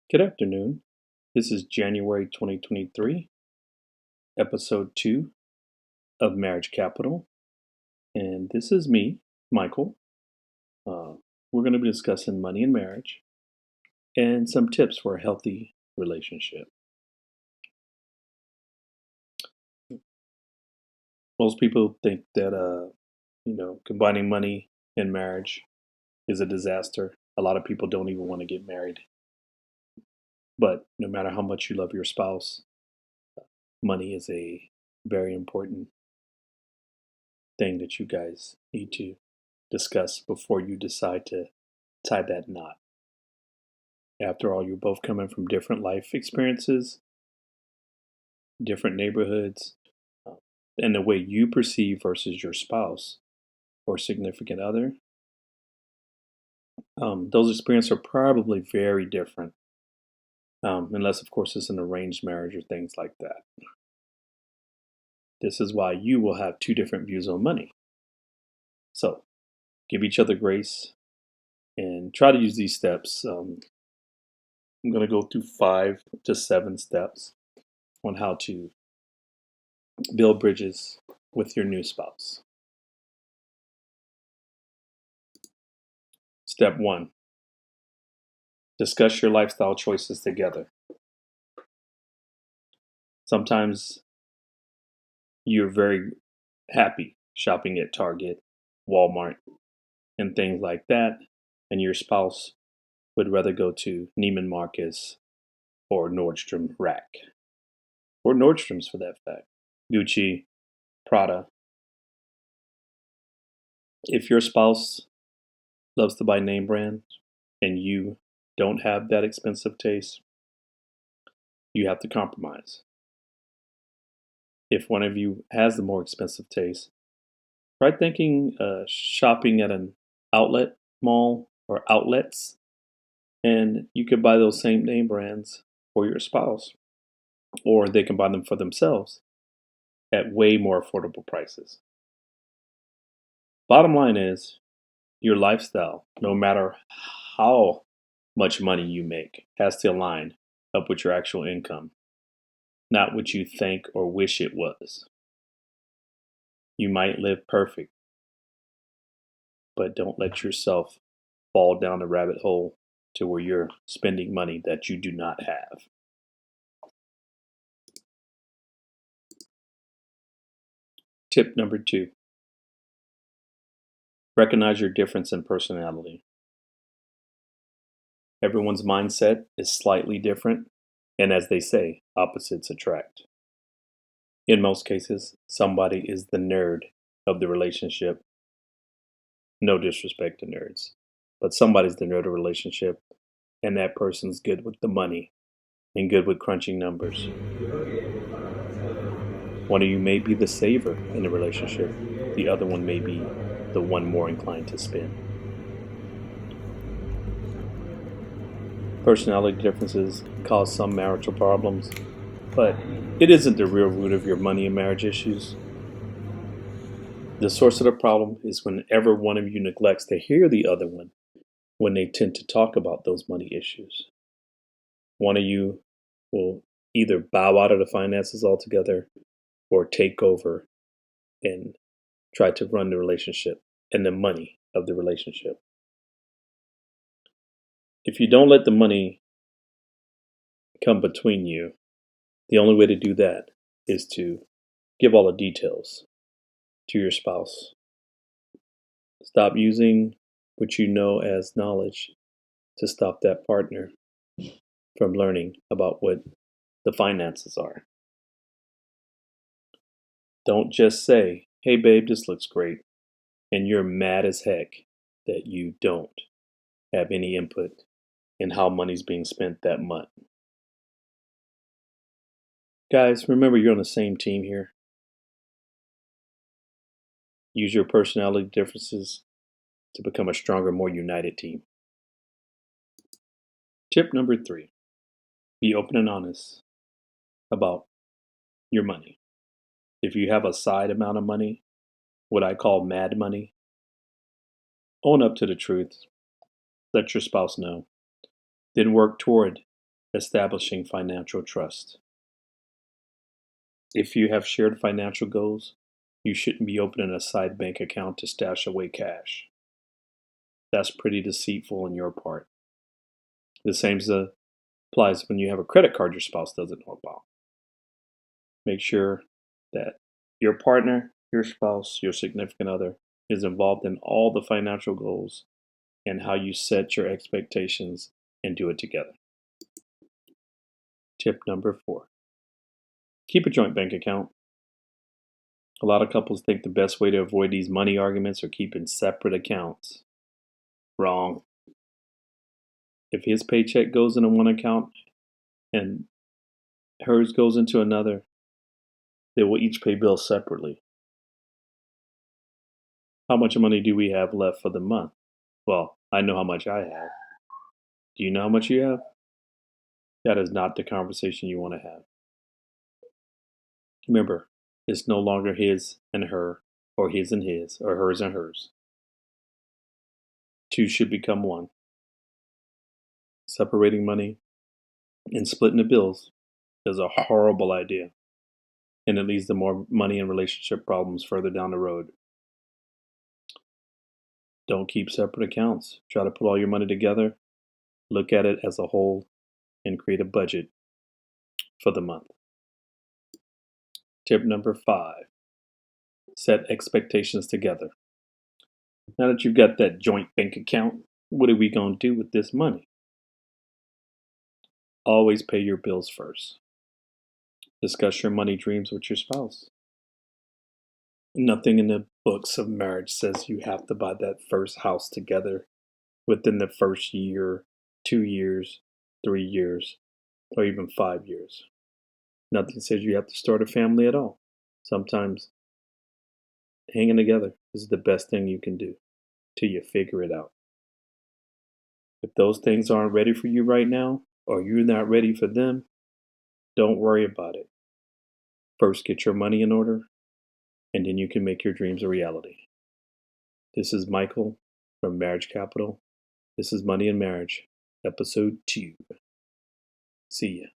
Good afternoon. This is January 2023, episode 2 of Marriage Capital. And this is me, Michael. We're going to be discussing money and marriage and some tips for a healthy relationship. Most people think that, combining money and marriage is a disaster. A lot of people don't even want to get married. But no matter how much you love your spouse, money is a very important thing that you guys need to discuss before you decide to tie that knot. After all, you're both coming from different life experiences, different neighborhoods, and the way you perceive versus your spouse or significant other, those experiences are probably very different, unless, of course, it's an arranged marriage or things like that. This is why you will have two different views on money. So give each other grace and try to use these steps. I'm going to go through 5 to 7 steps on how to build bridges with your new spouse. Step 1, discuss your lifestyle choices together. Sometimes you're very happy shopping at Target, Walmart, and things like that, and your spouse would rather go to Neiman Marcus or Nordstrom Rack, or Nordstrom's for that fact, Gucci, Prada. If your spouse loves to buy name brands and you don't have that expensive taste, you have to compromise. If one of you has the more expensive taste, try thinking shopping at an outlet mall or outlets, and you could buy those same name brands for your spouse, or they can buy them for themselves at way more affordable prices. Bottom line is, your lifestyle, no matter how much money you make, has to align up with your actual income, not what you think or wish it was. You might live perfect, but don't let yourself fall down the rabbit hole to where you're spending money that you do not have. Tip number 2, recognize your difference in personality. Everyone's mindset is slightly different, and as they say, opposites attract. In most cases, somebody is the nerd of the relationship. No disrespect to nerds, but somebody's the nerd of the relationship, and that person's good with the money and good with crunching numbers. One of you may be the saver in the relationship. The other one may be the one more inclined to spend. Personality differences cause some marital problems, but it isn't the real root of your money and marriage issues. The source of the problem is whenever one of you neglects to hear the other one when they tend to talk about those money issues. One of you will either bow out of the finances altogether or take over and try to run the relationship and the money of the relationship. If you don't let the money come between you, the only way to do that is to give all the details to your spouse. Stop using what you know as knowledge to stop that partner from learning about what the finances are. Don't just say, hey babe, this looks great, and you're mad as heck that you don't have any input in how money's being spent that month. Guys, remember you're on the same team here. Use your personality differences to become a stronger, more united team. Tip number 3, be open and honest about your money. If you have a side amount of money, what I call mad money, own up to the truth. Let your spouse know. Then work toward establishing financial trust. If you have shared financial goals, you shouldn't be opening a side bank account to stash away cash. That's pretty deceitful on your part. The same applies when you have a credit card your spouse doesn't know about. Make sure that your partner, your spouse, your significant other is involved in all the financial goals and how you set your expectations and do it together. Tip number 4, keep a joint bank account. A lot of couples think the best way to avoid these money arguments are keeping separate accounts. Wrong. If his paycheck goes into one account and hers goes into another, they will each pay bills separately. How much money do we have left for the month? Well, I know how much I have. Do you know how much you have? That is not the conversation you want to have. Remember, it's no longer his and her, or his and his, or hers and hers. Two should become one. Separating money and splitting the bills is a horrible idea, and it leads to more money and relationship problems further down the road. Don't keep separate accounts. Try to put all your money together, look at it as a whole, and create a budget for the month. Tip number 5, set expectations together. Now that you've got that joint bank account, what are we going to do with this money? Always pay your bills first. Discuss your money dreams with your spouse. Nothing in the books of marriage says you have to buy that first house together within the first year, 2 years, 3 years, or even 5 years. Nothing says you have to start a family at all. Sometimes hanging together is the best thing you can do till you figure it out. If those things aren't ready for you right now, or you're not ready for them, don't worry about it. First, get your money in order, and then you can make your dreams a reality. This is Michael from Marriage Capital. This is Money and Marriage, episode 2. See ya.